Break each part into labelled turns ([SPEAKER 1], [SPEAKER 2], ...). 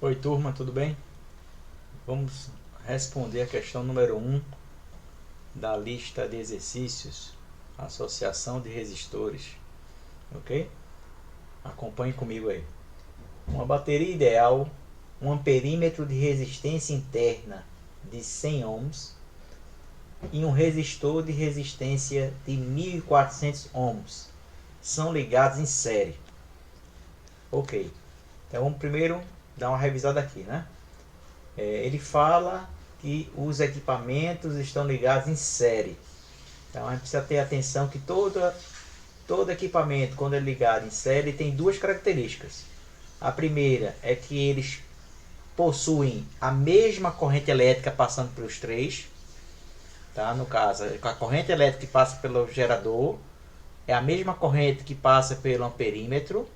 [SPEAKER 1] Oi turma, tudo bem? Vamos responder a questão número 1 da lista de exercícios, associação de resistores, ok? Acompanhe comigo aí. Uma bateria ideal, um amperímetro de resistência interna de 100 ohms e um resistor de resistência de 1400 ohms são ligados em série. Ok, então vamos primeiro dar uma revisada aqui, né? Ele fala que os equipamentos estão ligados em série. Então a gente precisa ter atenção que todo equipamento, quando é ligado em série, tem duas características. A primeira é que eles possuem a mesma corrente elétrica passando pelos três. Tá? No caso, a corrente elétrica que passa pelo gerador é a mesma corrente que passa pelo amperímetro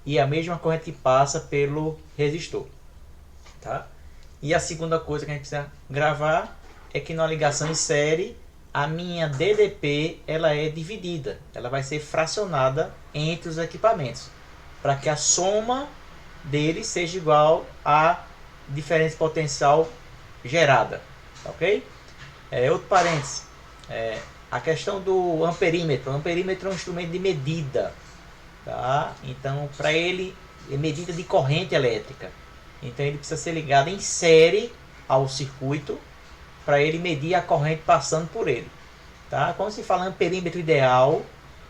[SPEAKER 1] e a mesma corrente que passa pelo resistor. Tá? E a segunda coisa que a gente precisa gravar é que na ligação em série a minha DDP ela é dividida, ela vai ser fracionada entre os equipamentos para que a soma deles seja igual à diferença potencial gerada, ok? Outro parênteses, a questão do amperímetro. O amperímetro é um instrumento de medida, tá? Então para ele é medida de corrente elétrica. Então ele precisa ser ligado em série ao circuito para ele medir a corrente passando por ele. Tá? Quando se fala amperímetro ideal,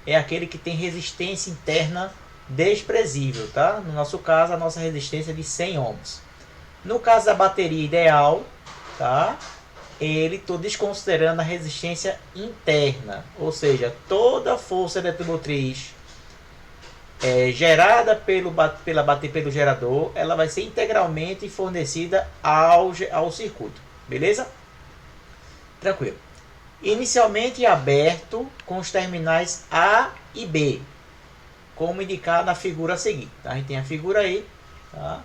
[SPEAKER 1] é aquele que tem resistência interna desprezível. Tá? No nosso caso, a nossa resistência é de 100 ohms. No caso da bateria ideal, tá? Ele estou desconsiderando a resistência interna, ou seja, toda a força eletromotriz gerada pelo gerador, ela vai ser integralmente fornecida ao circuito, beleza? Tranquilo. Inicialmente aberto com os terminais A e B, como indicado na figura a seguir. Tá? A gente tem a figura aí. Tá?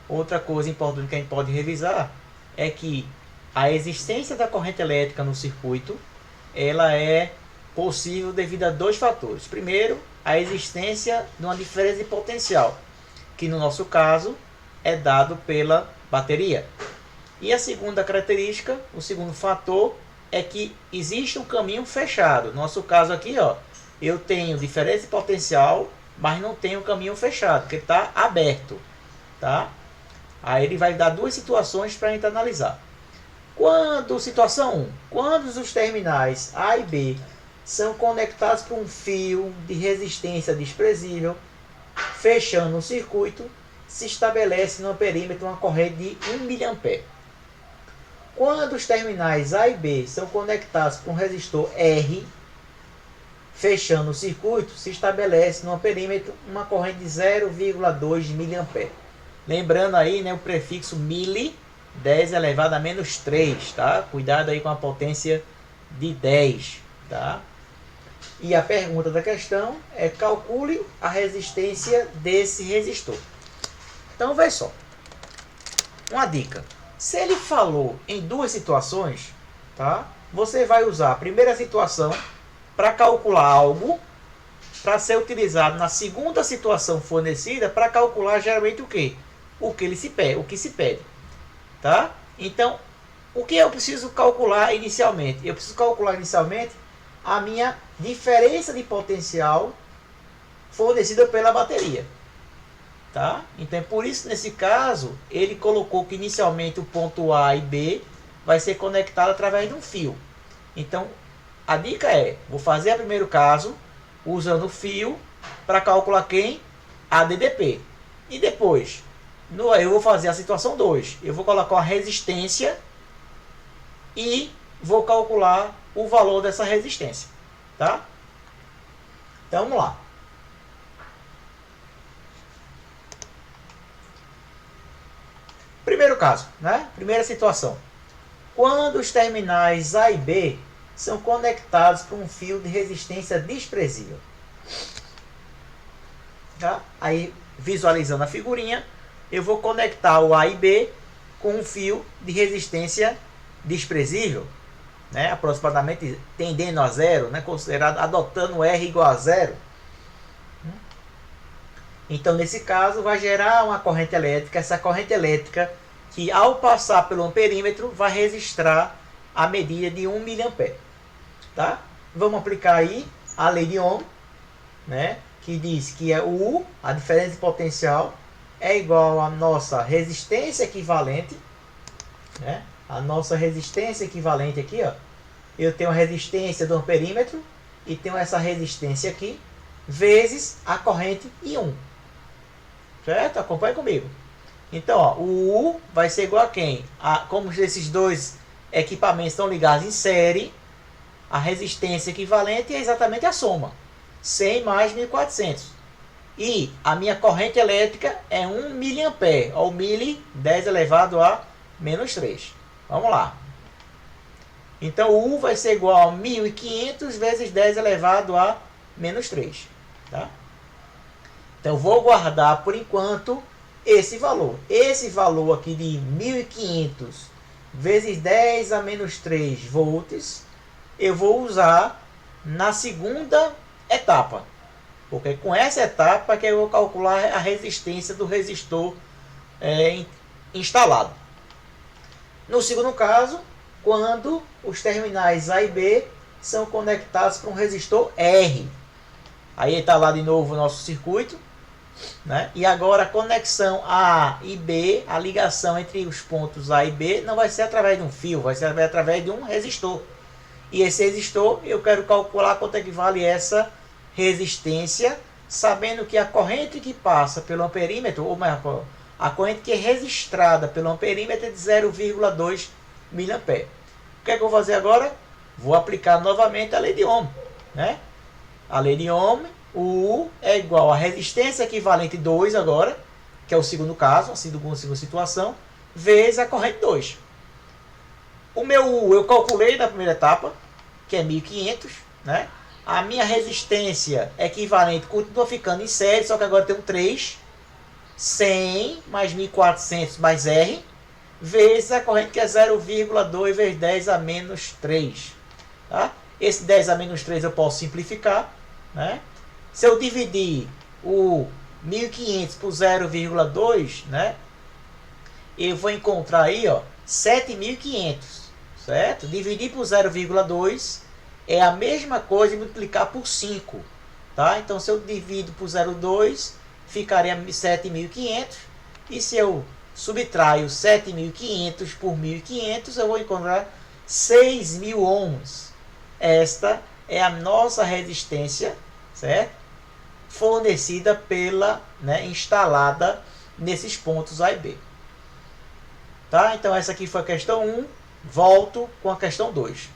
[SPEAKER 1] Outra coisa importante que a gente pode revisar é que a existência da corrente elétrica no circuito ela é possível devido a dois fatores. Primeiro, a existência de uma diferença de potencial, que no nosso caso é dado pela bateria. E a segunda característica, o segundo fator, é que existe um caminho fechado. No nosso caso aqui, ó, eu tenho diferença de potencial, mas não tenho caminho fechado, porque está aberto. Tá? Aí ele vai dar duas situações para a gente analisar. Situação 1, quando os terminais A e B são conectados por um fio de resistência desprezível, fechando o circuito, se estabelece no perímetro uma corrente de 1 mA. Quando os terminais A e B são conectados com um resistor R, fechando o circuito, se estabelece no perímetro uma corrente de 0,2 mA. Lembrando aí, né, o prefixo mili, 10 elevado a menos 3, tá? Cuidado aí com a potência de 10, tá? E a pergunta da questão é: calcule a resistência desse resistor. Então, veja só. Uma dica. Se ele falou em duas situações, tá? Você vai usar a primeira situação para calcular algo para ser utilizado na segunda situação fornecida para calcular geralmente o quê? O que se pede. Tá? Então, o que eu preciso calcular inicialmente? Eu preciso calcular inicialmente a minha diferença de potencial fornecida pela bateria. Tá? Então, por isso, nesse caso, ele colocou que inicialmente o ponto A e B vai ser conectado através de um fio. Então, a dica é, vou fazer o primeiro caso usando o fio para calcular quem? A DDP. E depois, eu vou fazer a situação 2. Eu vou colocar a resistência e vou calcular o valor dessa resistência. Tá? Então, vamos lá. Primeiro caso, né? Primeira situação. Quando os terminais A e B são conectados por um fio de resistência desprezível. Tá? Aí, visualizando a figurinha, eu vou conectar o A e B com um fio de resistência desprezível, né? Aproximadamente tendendo a zero, né? Considerado adotando R igual a zero. Então, nesse caso, vai gerar uma corrente elétrica. Essa corrente elétrica, que ao passar pelo amperímetro, vai registrar a medida de 1 mA. Tá? Vamos aplicar aí a lei de Ohm, né? Que diz que é o U, a diferença de potencial, é igual à nossa resistência equivalente, né? A nossa resistência equivalente aqui, ó. Eu tenho a resistência do amperímetro e tenho essa resistência aqui, vezes a corrente I1. Certo? Acompanhe comigo. Então, ó, o U vai ser igual a quem? Como esses dois equipamentos estão ligados em série, a resistência equivalente é exatamente a soma. 100 mais 1400. E a minha corrente elétrica é 1 mA, ou mili 10 elevado a menos 3. Vamos lá. Então, o U vai ser igual a 1500 vezes 10 elevado a menos 3. Tá? Então, eu vou guardar, por enquanto, esse valor. Esse valor aqui de 1500 vezes 10 a menos 3 volts, eu vou usar na segunda etapa. Porque com essa etapa que eu vou calcular a resistência do resistor instalado. No segundo caso, quando os terminais A e B são conectados para um resistor R. Aí está lá de novo o nosso circuito, né? E agora a conexão A e B, a ligação entre os pontos A e B, não vai ser através de um fio, vai ser através de um resistor. E esse resistor, eu quero calcular quanto é que vale essa resistência, sabendo que a corrente que passa pelo amperímetro, ou melhor, a corrente que é registrada pelo amperímetro é de 0,2 mA. O que é que eu vou fazer agora? Vou aplicar novamente a lei de Ohm, né? A lei de Ohm, o U é igual a resistência equivalente 2 agora, que é o segundo caso, assim, segunda situação, vezes a corrente 2. O meu U eu calculei na primeira etapa, que é 1500, né? A minha resistência equivalente continua ficando em série, só que agora tem um 3, 100 mais 1400 mais R, vezes a corrente que é 0,2 vezes 10 a menos 3. Tá? Esse 10 a menos 3 eu posso simplificar, né? Se eu dividir o 1500 por 0,2, né? Eu vou encontrar aí, ó, 7500, certo? Dividir por 0,2 é a mesma coisa de multiplicar por 5, tá? Então, se eu divido por 0,2, ficaria 7.500. E se eu subtraio 7.500 por 1.500, eu vou encontrar 6.000 ohms. Esta é a nossa resistência, certo? Fornecida pela, né, instalada nesses pontos A e B. Tá? Então, essa aqui foi a questão 1. Volto com a questão 2.